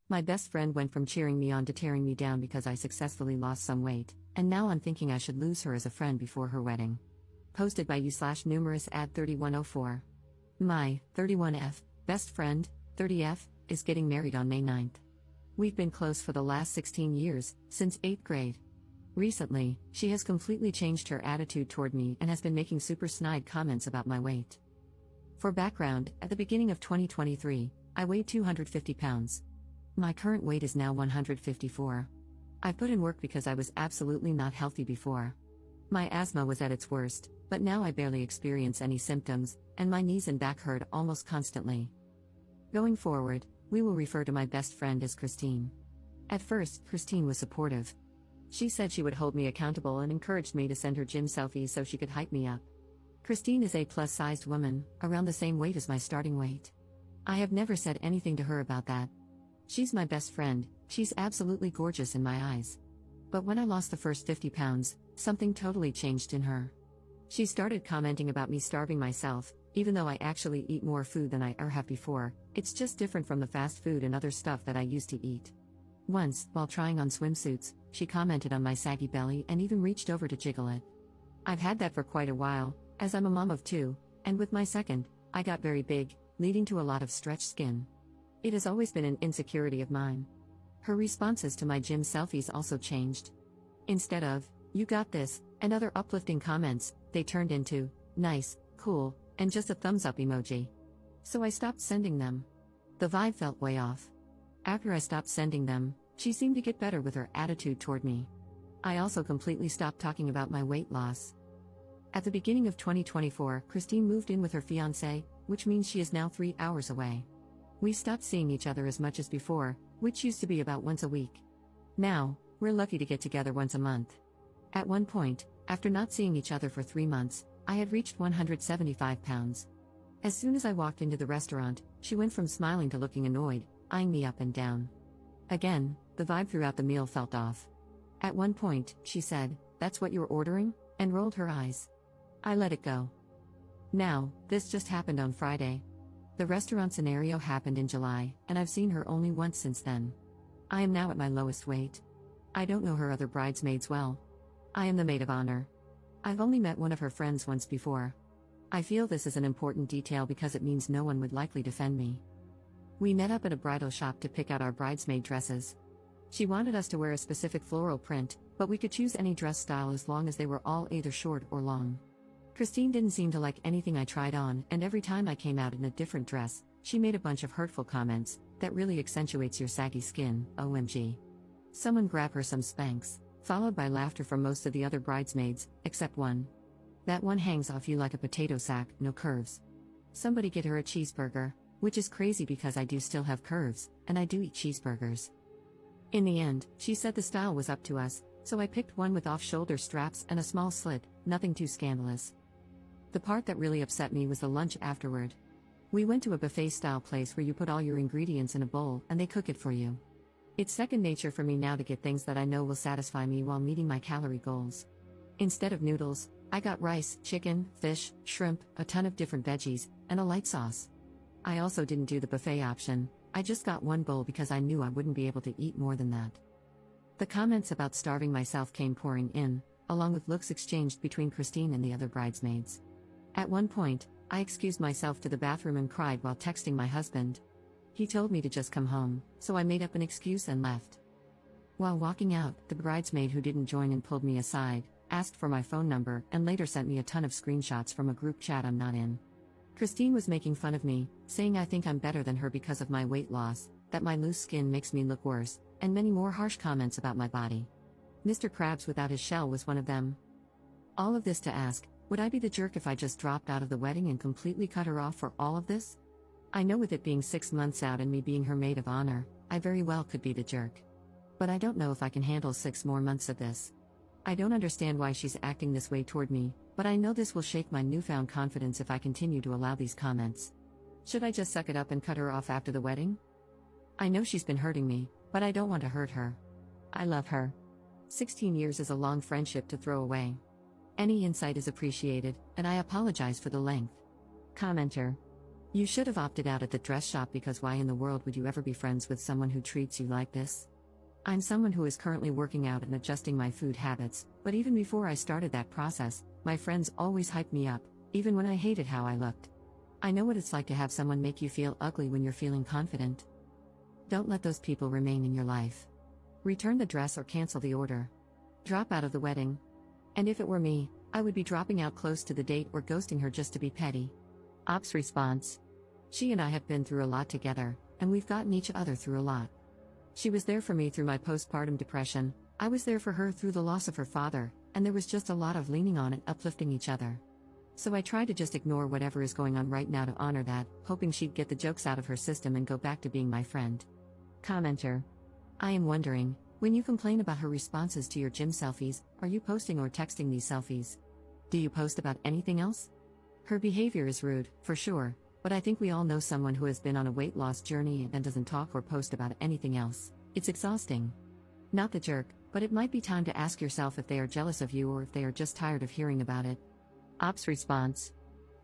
My best friend went from cheering me on to tearing me down because I successfully lost some weight, and now I'm thinking I should lose her as a friend before her wedding. Posted by you/numerous at 3104. My 31F best friend, 30F, is getting married on May 9th. We've been close for the last 16 years, since 8th grade. Recently, she has completely changed her attitude toward me and has been making super snide comments about my weight. For background, at the beginning of 2023, I weighed 250 pounds. My current weight is now 154. I put in work because I was absolutely not healthy before. My asthma was at its worst, but now I barely experience any symptoms, and my knees and back hurt almost constantly. Going forward, we will refer to my best friend as Christine. At first, Christine was supportive. She said she would hold me accountable and encouraged me to send her gym selfies so she could hype me up. Christine is a plus-sized woman, around the same weight as my starting weight. I have never said anything to her about that. She's my best friend, she's absolutely gorgeous in my eyes. But when I lost the first 50 pounds, something totally changed in her. She started commenting about me starving myself, even though I actually eat more food than I ever have before. It's just different from the fast food and other stuff that I used to eat. Once, while trying on swimsuits, she commented on my saggy belly and even reached over to jiggle it. I've had that for quite a while, as I'm a mom of two, and with my second, I got very big, leading to a lot of stretched skin. It has always been an insecurity of mine. Her responses to my gym selfies also changed. Instead of, "You got this," and other uplifting comments, they turned into, "Nice, cool," and just a thumbs up emoji. So I stopped sending them. The vibe felt way off. After I stopped sending them, she seemed to get better with her attitude toward me. I also completely stopped talking about my weight loss. At the beginning of 2024, Christine moved in with her fiancé, which means she is now 3 hours away. We stopped seeing each other as much as before, which used to be about once a week. Now, we're lucky to get together once a month. At one point, after not seeing each other for 3 months, I had reached 175 pounds. As soon as I walked into the restaurant, she went from smiling to looking annoyed, eyeing me up and down. Again, the vibe throughout the meal felt off. At one point, she said, "That's what you're ordering?" and rolled her eyes. I let it go. Now, this just happened on Friday. The restaurant scenario happened in July, and I've seen her only once since then. I am now at my lowest weight. I don't know her other bridesmaids well. I am the maid of honor. I've only met one of her friends once before. I feel this is an important detail because it means no one would likely defend me. We met up at a bridal shop to pick out our bridesmaid dresses. She wanted us to wear a specific floral print, but we could choose any dress style as long as they were all either short or long. Christine didn't seem to like anything I tried on, and every time I came out in a different dress, she made a bunch of hurtful comments. "That really accentuates your saggy skin, OMG. Someone grab her some Spanx," followed by laughter from most of the other bridesmaids, except one. "That one hangs off you like a potato sack, no curves. Somebody get her a cheeseburger," which is crazy because I do still have curves, and I do eat cheeseburgers. In the end, she said the style was up to us, so I picked one with off-shoulder straps and a small slit, nothing too scandalous. The part that really upset me was the lunch afterward. We went to a buffet-style place where you put all your ingredients in a bowl and they cook it for you. It's second nature for me now to get things that I know will satisfy me while meeting my calorie goals. Instead of noodles, I got rice, chicken, fish, shrimp, a ton of different veggies, and a light sauce. I also didn't do the buffet option. I just got one bowl because I knew I wouldn't be able to eat more than that. The comments about starving myself came pouring in, along with looks exchanged between Christine and the other bridesmaids. At one point, I excused myself to the bathroom and cried while texting my husband. He told me to just come home, so I made up an excuse and left. While walking out, the bridesmaid who didn't join in pulled me aside, asked for my phone number, and later sent me a ton of screenshots from a group chat I'm not in. Christine was making fun of me, saying I think I'm better than her because of my weight loss, that my loose skin makes me look worse, and many more harsh comments about my body. Mr. Krabs without his shell was one of them. All of this to ask, would I be the jerk if I just dropped out of the wedding and completely cut her off for all of this? I know with it being 6 months out and me being her maid of honor, I very well could be the jerk. But I don't know if I can handle 6 more months of this. I don't understand why she's acting this way toward me, but I know this will shake my newfound confidence if I continue to allow these comments. Should I just suck it up and cut her off after the wedding? I know she's been hurting me, but I don't want to hurt her. I love her. 16 years is a long friendship to throw away. Any insight is appreciated, and I apologize for the length. Commenter. You should have opted out at the dress shop because why in the world would you ever be friends with someone who treats you like this? I'm someone who is currently working out and adjusting my food habits, but even before I started that process, my friends always hyped me up, even when I hated how I looked. I know what it's like to have someone make you feel ugly when you're feeling confident. Don't let those people remain in your life. Return the dress or cancel the order. Drop out of the wedding. And if it were me, I would be dropping out close to the date or ghosting her just to be petty. Ops response. She and I have been through a lot together, and we've gotten each other through a lot. She was there for me through my postpartum depression, I was there for her through the loss of her father, and there was just a lot of leaning on and uplifting each other. So I try to just ignore whatever is going on right now to honor that, hoping she'd get the jokes out of her system and go back to being my friend. Commenter. I am wondering, when you complain about her responses to your gym selfies, are you posting or texting these selfies? Do you post about anything else? Her behavior is rude, for sure, but I think we all know someone who has been on a weight loss journey and doesn't talk or post about anything else. It's exhausting. Not the jerk, but it might be time to ask yourself if they are jealous of you or if they are just tired of hearing about it. Ops response.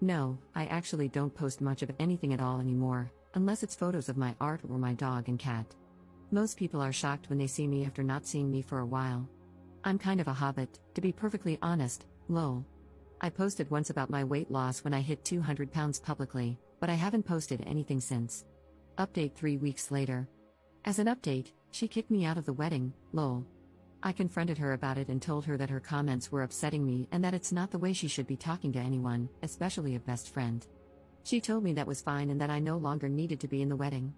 No, I actually don't post much of anything at all anymore, unless it's photos of my art or my dog and cat. Most people are shocked when they see me after not seeing me for a while. I'm kind of a hobbit, to be perfectly honest, lol. I posted once about my weight loss when I hit 200 pounds publicly, but I haven't posted anything since. Update 3 weeks later. As an update, she kicked me out of the wedding, lol. I confronted her about it and told her that her comments were upsetting me and that it's not the way she should be talking to anyone, especially a best friend. She told me that was fine and that I no longer needed to be in the wedding.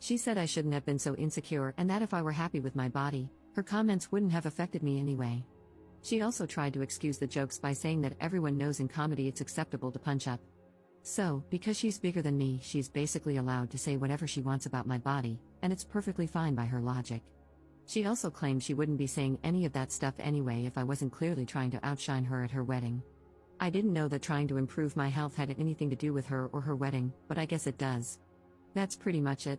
She said I shouldn't have been so insecure and that if I were happy with my body, her comments wouldn't have affected me anyway. She also tried to excuse the jokes by saying that everyone knows in comedy it's acceptable to punch up. So, because she's bigger than me, she's basically allowed to say whatever she wants about my body, and it's perfectly fine by her logic. She also claimed she wouldn't be saying any of that stuff anyway if I wasn't clearly trying to outshine her at her wedding. I didn't know that trying to improve my health had anything to do with her or her wedding, but I guess it does. That's pretty much it.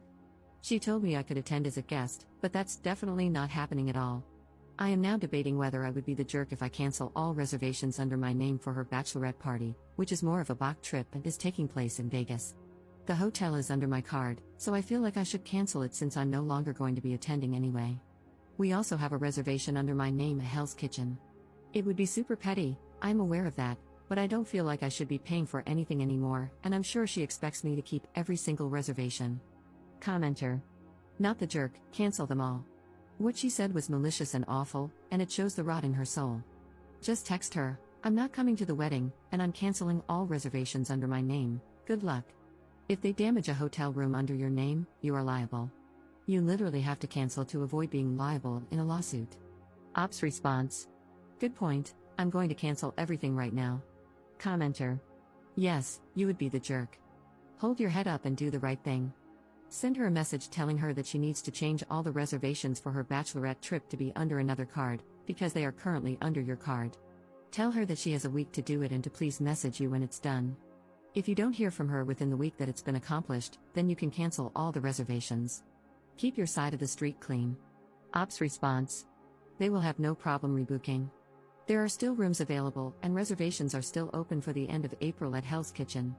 She told me I could attend as a guest, but that's definitely not happening at all. I am now debating whether I would be the jerk if I cancel all reservations under my name for her bachelorette party, which is more of a Bach trip and is taking place in Vegas. The hotel is under my card, so I feel like I should cancel it since I'm no longer going to be attending anyway. We also have a reservation under my name at Hell's Kitchen. It would be super petty, I'm aware of that, but I don't feel like I should be paying for anything anymore, and I'm sure she expects me to keep every single reservation. Commenter. Not the jerk, cancel them all. What she said was malicious and awful, and it shows the rot in her soul. Just text her, I'm not coming to the wedding, and I'm canceling all reservations under my name, good luck. If they damage a hotel room under your name, you are liable. You literally have to cancel to avoid being liable in a lawsuit. Ops response. Good point, I'm going to cancel everything right now. Commenter. Yes, you would be the jerk. Hold your head up and do the right thing. Send her a message telling her that she needs to change all the reservations for her bachelorette trip to be under another card, because they are currently under your card. Tell her that she has a week to do it and to please message you when it's done. If you don't hear from her within the week that it's been accomplished, then you can cancel all the reservations. Keep your side of the street clean. Ops response. They will have no problem rebooking. There are still rooms available and reservations are still open for the end of April at Hell's Kitchen.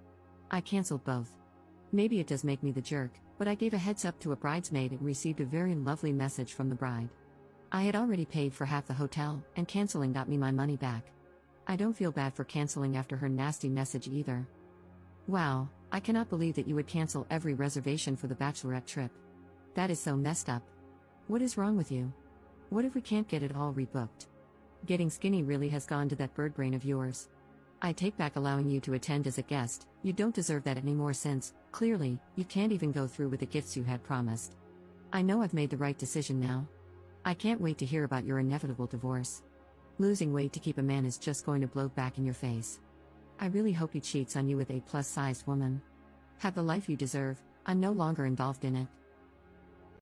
I canceled both. Maybe it does make me the jerk, but I gave a heads up to a bridesmaid and received a very lovely message from the bride. I had already paid for half the hotel, and canceling got me my money back. I don't feel bad for canceling after her nasty message either. Wow, I cannot believe that you would cancel every reservation for the bachelorette trip. That is so messed up. What is wrong with you? What if we can't get it all rebooked? Getting skinny really has gone to that bird brain of yours. I take back allowing you to attend as a guest, you don't deserve that anymore since, clearly, you can't even go through with the gifts you had promised. I know I've made the right decision now. I can't wait to hear about your inevitable divorce. Losing weight to keep a man is just going to blow back in your face. I really hope he cheats on you with a plus-sized woman. Have the life you deserve, I'm no longer involved in it.